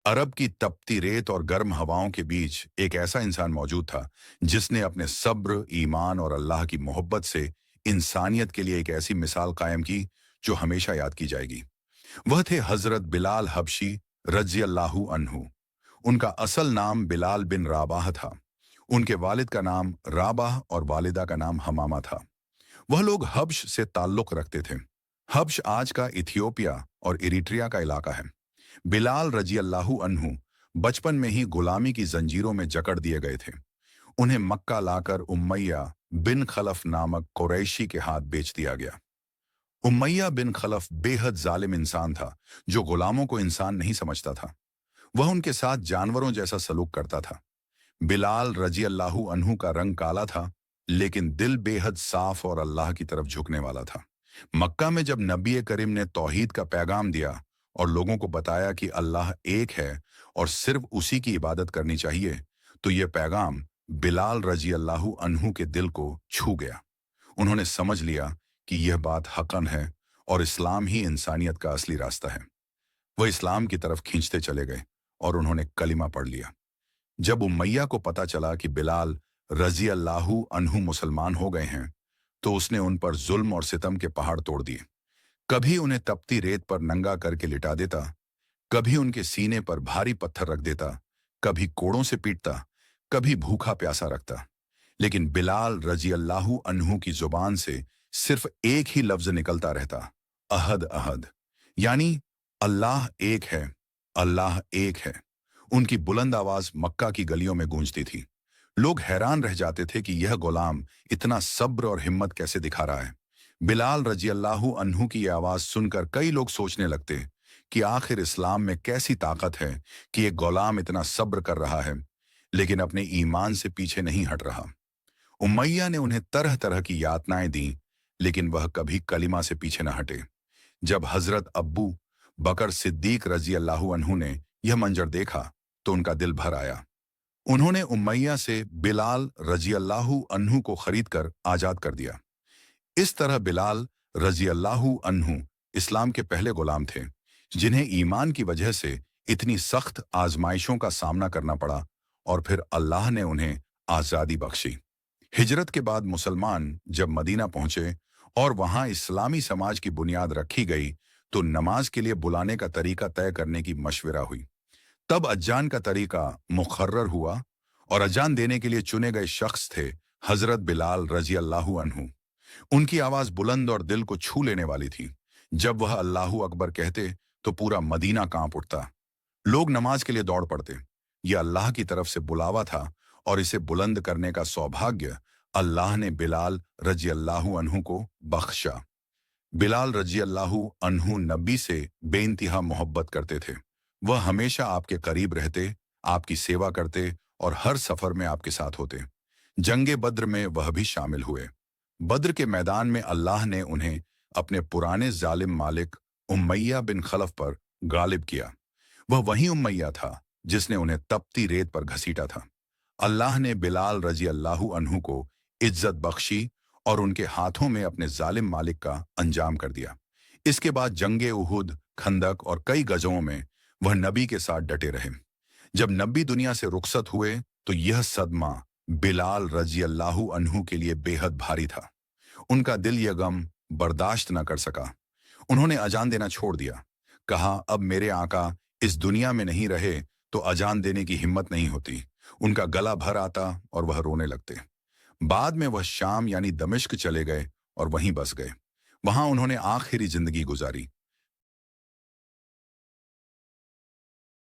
अरब की तपती रेत और गर्म हवाओं के बीच एक ऐसा इंसान मौजूद था जिसने अपने सब्र, ईमान और अल्लाह की मोहब्बत से इंसानियत के लिए एक ऐसी मिसाल कायम की जो हमेशा याद की जाएगी। वह थे हजरत बिलाल हबशी रजी अल्लाहु अन्हु। उनका असल नाम बिलाल बिन राबाह था। उनके वालिद का नाम राबाह और वालिदा का नाम हमामा था। वह लोग हब्श से ताल्लुक रखते थे। हब्श आज का इथियोपिया और इरिट्रिया का इलाका है। बिलाल रजी अल्लाहु अन्हु बचपन में ही गुलामी की जंजीरों में जकड़ दिए गए थे। उन्हें मक्का लाकर उम्मैया बिन खलफ नामक कुरैशी के हाथ बेच दिया गया। उम्मैया बिन खलफ बेहद जालिम इंसान था जो गुलामों को इंसान नहीं समझता था। वह उनके साथ जानवरों जैसा सलूक करता था। बिलाल रजी अल्लाहु अन्हु का रंग काला था, लेकिन दिल बेहद साफ और अल्लाह की तरफ झुकने वाला था। मक्का में जब नबी करीम ने तौहीद का पैगाम दिया और लोगों को बताया कि अल्लाह एक है और सिर्फ उसी की इबादत करनी चाहिए, तो यह पैगाम बिलाल रजी अल्लाहु अन्हु के दिल को छू गया। उन्होंने समझ लिया कि यह बात हक़न है और इस्लाम ही इंसानियत का असली रास्ता है। वह इस्लाम की तरफ खींचते चले गए और उन्होंने कलिमा पढ़ लिया। जब उमैया को पता चला कि बिलाल रजी अल्लाहु अन्हु मुसलमान हो गए हैं, तो उसने उन पर जुल्म और सितम के पहाड़ तोड़ दिए। कभी उन्हें तपती रेत पर नंगा करके लिटा देता, कभी उनके सीने पर भारी पत्थर रख देता, कभी कोड़ों से पीटता, कभी भूखा प्यासा रखता। लेकिन बिलाल रजी अल्लाहु अन्हु की जुबान से सिर्फ एक ही लफ्ज निकलता रहता, अहद अहद, यानी अल्लाह एक है, अल्लाह एक है। उनकी बुलंद आवाज मक्का की गलियों में गूंजती थी। लोग हैरान रह जाते थे कि यह गुलाम इतना सब्र और हिम्मत कैसे दिखा रहा है। बिलाल रजी अल्लाहु अन्हु की यह आवाज सुनकर कई लोग सोचने लगते कि आखिर इस्लाम में कैसी ताकत है कि एक गुलाम इतना सब्र कर रहा है, लेकिन अपने ईमान से पीछे नहीं हट रहा। उमैया ने उन्हें तरह तरह की यातनाएं दी, लेकिन वह कभी कलिमा से पीछे न हटे। जब हजरत अब्बू बकर सिद्दीक रजी अल्लाहु अन्हु ने यह मंजर देखा, तो उनका दिल भर आया। उन्होंने उमैया से बिलाल रजी अल्लाहु अन्हु को खरीदकर आजाद कर दिया। इस तरह बिलाल रजी अल्लाहु अन्हु इस्लाम के पहले गुलाम थे जिन्हें ईमान की वजह से इतनी सख्त आजमाइशों का सामना करना पड़ा, और फिर अल्लाह ने उन्हें आज़ादी बख्शी। हिजरत के बाद मुसलमान जब मदीना पहुंचे और वहां इस्लामी समाज की बुनियाद रखी गई, तो नमाज के लिए बुलाने का तरीका तय करने की मशवरा हुई। तब अजान का तरीका मुकर्रर हुआ और अजान देने के लिए चुने गए शख्स थे हजरत बिलाल रजी अल्लाहु अन्हु। उनकी आवाज बुलंद और दिल को छू लेने वाली थी। जब वह अल्लाहु अकबर कहते, तो पूरा मदीना कांप उठता। लोग नमाज के लिए दौड़ पड़ते। यह अल्लाह की तरफ से बुलावा था और इसे बुलंद करने का सौभाग्य अल्लाह ने बिलाल रजी अल्लाहु अन्हु को बख्शा। बिलाल रजी अल्लाहु अन्हु नबी से बेइंतहा मोहब्बत करते थे। वह हमेशा आपके करीब रहते, आपकी सेवा करते और हर सफर में आपके साथ होते। जंगे बद्र में वह भी शामिल हुए। बद्र के मैदान में अल्लाह ने उन्हें अपने पुराने जालिम मालिक उमैया बिन खलफ पर गालिब किया। वह वही उमैया था जिसने उन्हें तपती रेत पर घसीटा था। अल्लाह ने बिलाल रजी अल्लाहु अन्हु को इज्जत बख्शी और उनके हाथों में अपने जालिम मालिक का अंजाम कर दिया। इसके बाद जंगे उहुद, खंदक और कई गजों में वह नबी के साथ डटे रहे। जब नबी दुनिया से रुखसत हुए, तो यह सदमा बिलाल रजी अल्लाहु अन्हु के लिए बेहद भारी था। उनका दिल यह गम बर्दाश्त न कर सका। उन्होंने अजान देना छोड़ दिया। कहा, अब मेरे आका इस दुनिया में नहीं रहे तो अजान देने की हिम्मत नहीं होती। उनका गला भर आता और वह रोने लगते। बाद में वह शाम यानी दमिश्क चले गए और वहीं बस गए। वहां उन्होंने आखिरी जिंदगी गुजारी।